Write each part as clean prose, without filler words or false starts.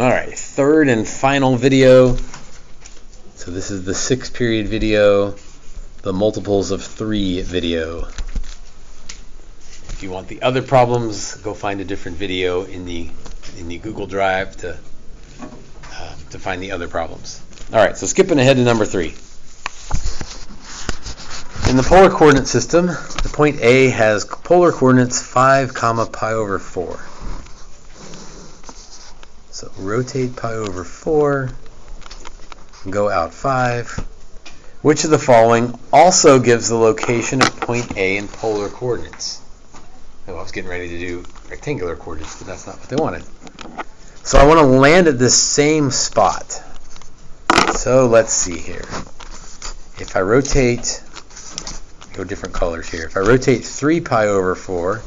Alright, third and final video. So this is the 6-period video, the multiples of 3 video. If you want the other problems, go find a different video in the Google Drive to find the other problems. Alright, so skipping ahead to number 3. In the polar coordinate system, the point A has polar coordinates 5, pi over 4. So rotate pi over 4, go out 5. Which of the following also gives the location of point A in polar coordinates? Oh, I was getting ready to do rectangular coordinates, but that's not what they wanted. So I want to land at this same spot. So let's see here. If I rotate, go different colors here. If I rotate 3 pi over 4,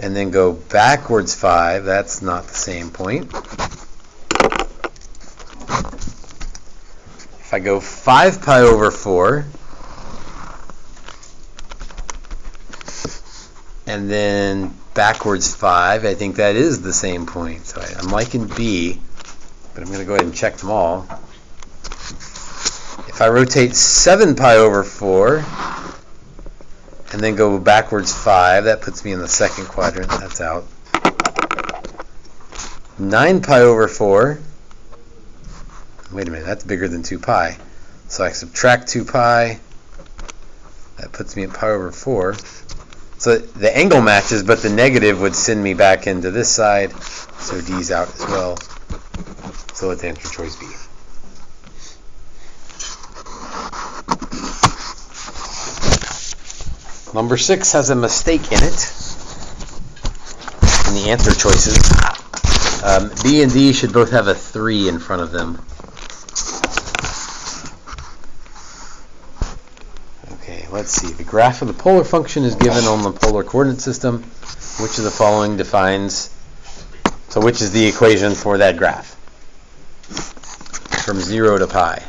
and then go backwards 5, that's not the same point. If I go 5 pi over 4, and then backwards 5, I think that is the same point. So I'm liking B, but I'm going to go ahead and check them all. If I rotate 7 pi over 4, and then go backwards 5, that puts me in the second quadrant. That's out. 9 pi over 4. Wait a minute, that's bigger than 2 pi. So I subtract 2 pi. That puts me at pi over 4. So the angle matches, but the negative would send me back into this side. So D's out as well. So let's answer choice B. Number 6 has a mistake in it in the answer choices. B and D should both have a 3 in front of them. Okay, let's see. The graph of the polar function is given on the polar coordinate system. Which of the following defines, so which is the equation for that graph? From 0 to pi.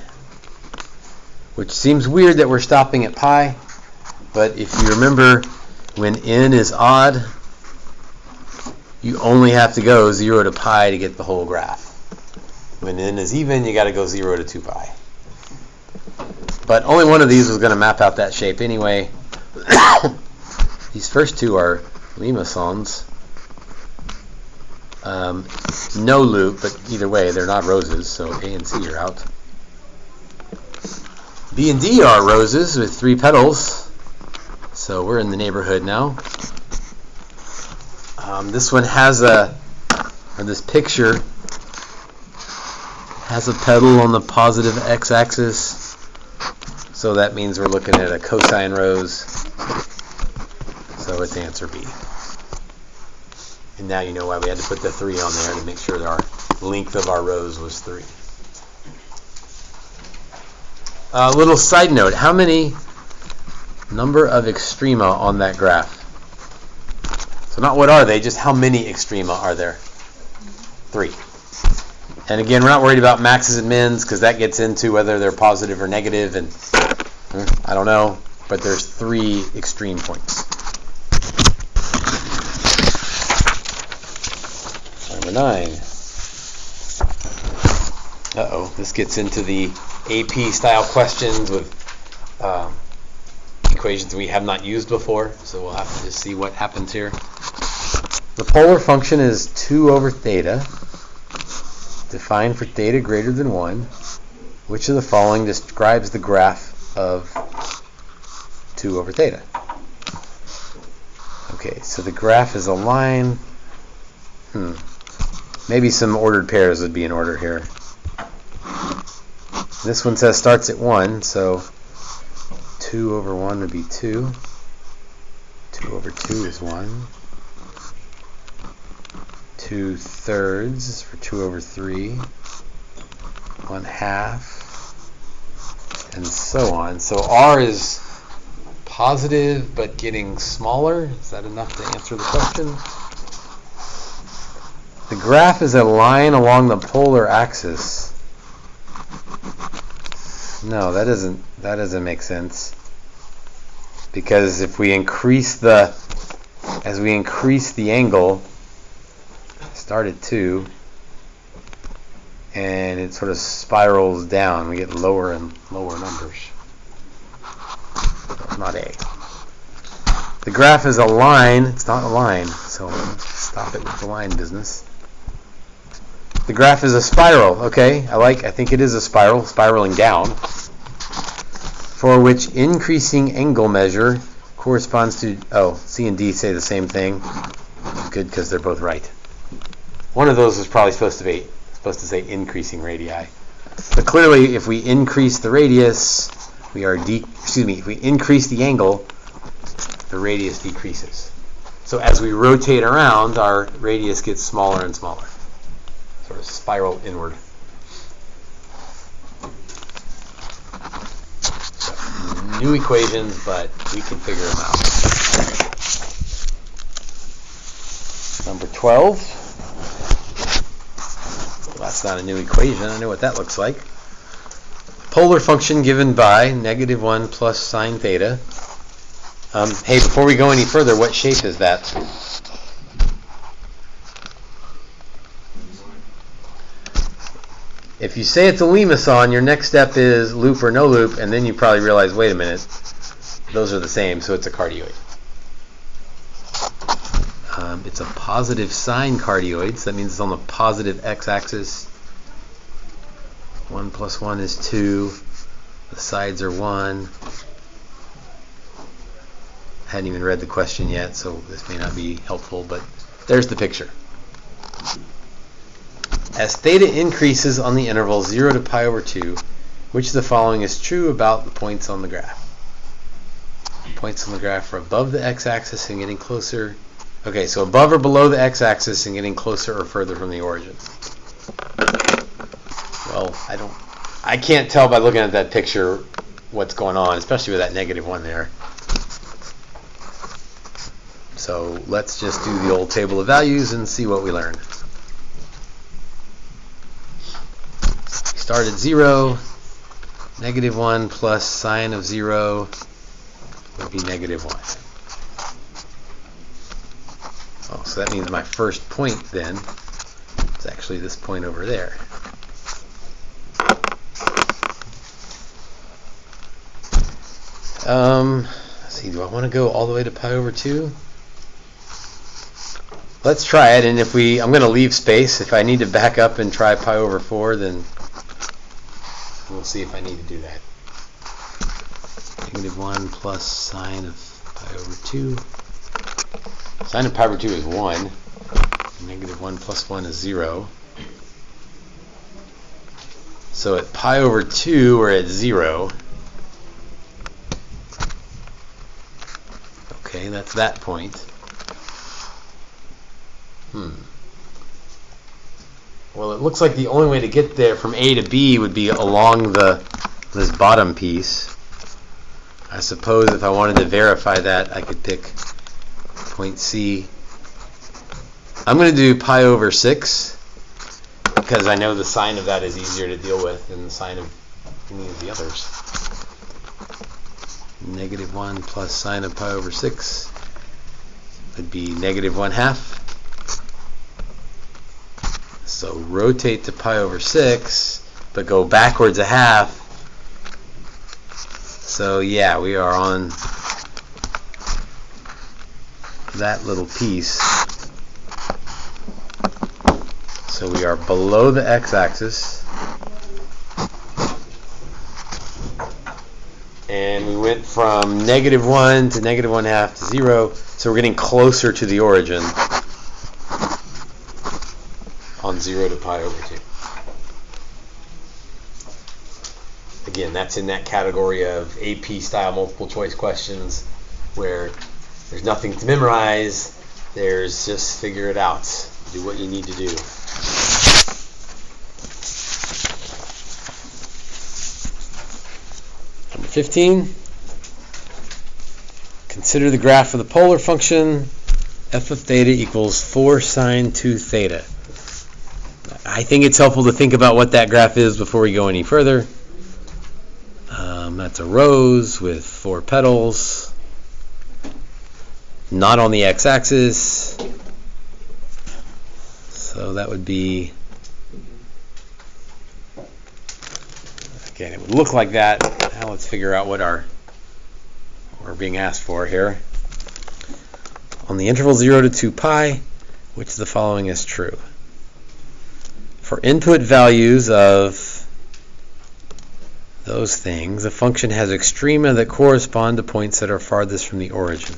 Which seems weird that we're stopping at pi. But if you remember, when n is odd, you only have to go 0 to pi to get the whole graph. When n is even, you got to go 0 to 2 pi. But only one of these was going to map out that shape anyway. These first two are limacons. No loop, but either way, they're not roses, so A and C are out. B and D are roses with 3 petals. So we're in the neighborhood now. This one has this picture has a petal on the positive x-axis. So that means we're looking at a cosine rose. So it's answer B. And now you know why we had to put the 3 on there to make sure that our length of our rose was 3. A little side note, how many number of extrema on that graph? So not what are they, just how many extrema are there? 3. And again, we're not worried about maxes and mins because that gets into whether they're positive or negative, and I don't know, but there's 3 extreme points. Number 9. Uh-oh, this gets into the AP style questions with equations we have not used before, so we'll have to just see what happens here. The polar function is 2 over theta, defined for theta greater than 1. Which of the following describes the graph of 2 over theta? Okay, so the graph is a line. Maybe some ordered pairs would be in order here. This one says starts at 1, so 2 over 1 would be 2. 2 over 2 is 1. 2/3 for 2 over 3. 1/2. And so on. So R is positive but getting smaller. Is that enough to answer the question? The graph is a line along the polar axis. No, that doesn't make sense. Because if we increase the angle, start at 2, and it sort of spirals down. We get lower and lower numbers. So not A. The graph is a line. It's not a line, so let's stop it with the line business. The graph is a spiral. Okay, I think it is a spiral, spiraling down, for which increasing angle measure corresponds to, C and D say the same thing. Good, because they're both right. One of those is probably supposed to say increasing radii. But clearly, if we increase the radius, if we increase the angle, the radius decreases. So as we rotate around, our radius gets smaller and smaller. Sort of spiral inward. So, new equations, but we can figure them out. Number 12. Well, that's not a new equation. I know what that looks like. Polar function given by -1 plus sine theta. Hey, before we go any further, what shape is that? If you say it's a limacon, your next step is loop or no loop, and then you probably realize, wait a minute, those are the same, so it's a cardioid. It's a positive sine cardioid, so that means it's on the positive x-axis. 1 plus 1 is 2. The sides are 1. I hadn't even read the question yet, so this may not be helpful, but there's the picture. As theta increases on the interval 0 to pi over 2, which of the following is true about the points on the graph? Points on the graph are above the x-axis and getting closer. Okay, so above or below the x-axis and getting closer or further from the origin. Well, I can't tell by looking at that picture what's going on, especially with that -1 there. So let's just do the old table of values and see what we learn. Start at 0. -1 plus sine of 0 would be -1. Oh, so that means my first point then is actually this point over there. Let's see, do I want to go all the way to pi over 2? Let's try it, and I'm going to leave space. If I need to back up and try pi over 4, then we'll see if I need to do that. -1 plus sine of pi over 2. Sine of pi over 2 is 1. -1 plus 1 is 0. So at pi over 2, we're at 0. Okay, that's that point. Well, it looks like the only way to get there from A to B would be along this bottom piece. I suppose if I wanted to verify that, I could pick point C. I'm going to do pi over 6 because I know the sine of that is easier to deal with than the sine of any of the others. -1 plus sine of pi over 6 would be -1/2. So rotate to pi over 6, but go backwards 1/2. So yeah, we are on that little piece. So we are below the x-axis. And we went from -1 to -1/2 to 0. So we're getting closer to the origin on 0 to pi over 2. Again, that's in that category of AP style multiple choice questions where there's nothing to memorize, there's just figure it out. Do what you need to do. Number 15. Consider the graph of the polar function. F of theta equals 4 sine 2 theta. I think it's helpful to think about what that graph is before we go any further. That's a rose with 4 petals, not on the x-axis, so that would be Again, it would look like that. Now let's figure out what we're being asked for here. On the interval 0 to 2 pi, which of the following is true? For input values of those things, the function has extrema that correspond to points that are farthest from the origin.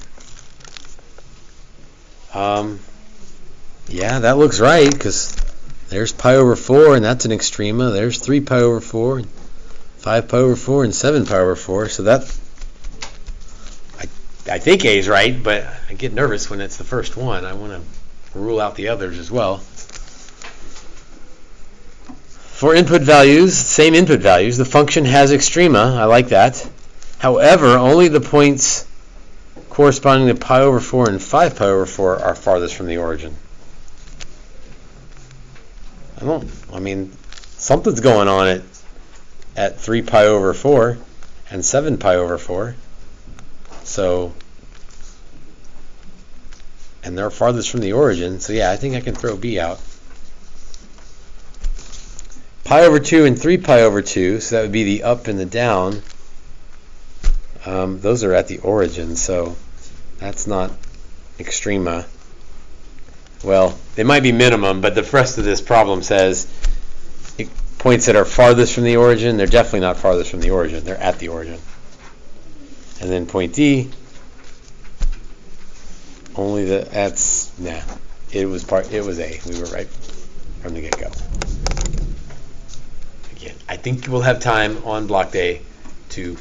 Yeah, that looks right, because there's pi over 4, and that's an extrema. There's 3 pi over 4, 5 pi over 4, and 7 pi over 4. So that, I think A is right, but I get nervous when it's the first one. I want to rule out the others as well. For input values, same input values, the function has extrema. I like that. However, only the points corresponding to pi over 4 and 5 pi over 4 are farthest from the origin. I mean, something's going on at 3 pi over 4 and 7 pi over 4. So, and they're farthest from the origin. So yeah, I think I can throw B out. Pi over 2 and 3 pi over 2, so that would be the up and the down. Those are at the origin, so that's not extrema. Well, it might be minimum, but the rest of this problem says points that are farthest from the origin, they're definitely not farthest from the origin, they're at the origin. And then point D, only it was A. We were right from the get-go. Again, I think we'll have time on block day to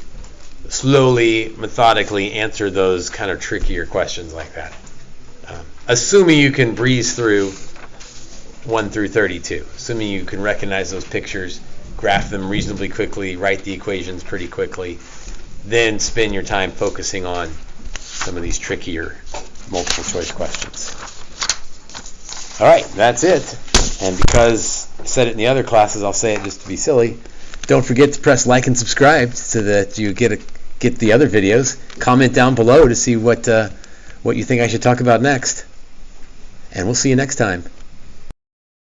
slowly, methodically answer those kind of trickier questions like that. Assuming you can breeze through 1 through 32, assuming you can recognize those pictures, graph them reasonably quickly, write the equations pretty quickly, then spend your time focusing on some of these trickier multiple choice questions. All right, that's it. And because I said it in the other classes, I'll say it just to be silly. Don't forget to press like and subscribe so that you get the other videos. Comment down below to see what you think I should talk about next. And we'll see you next time.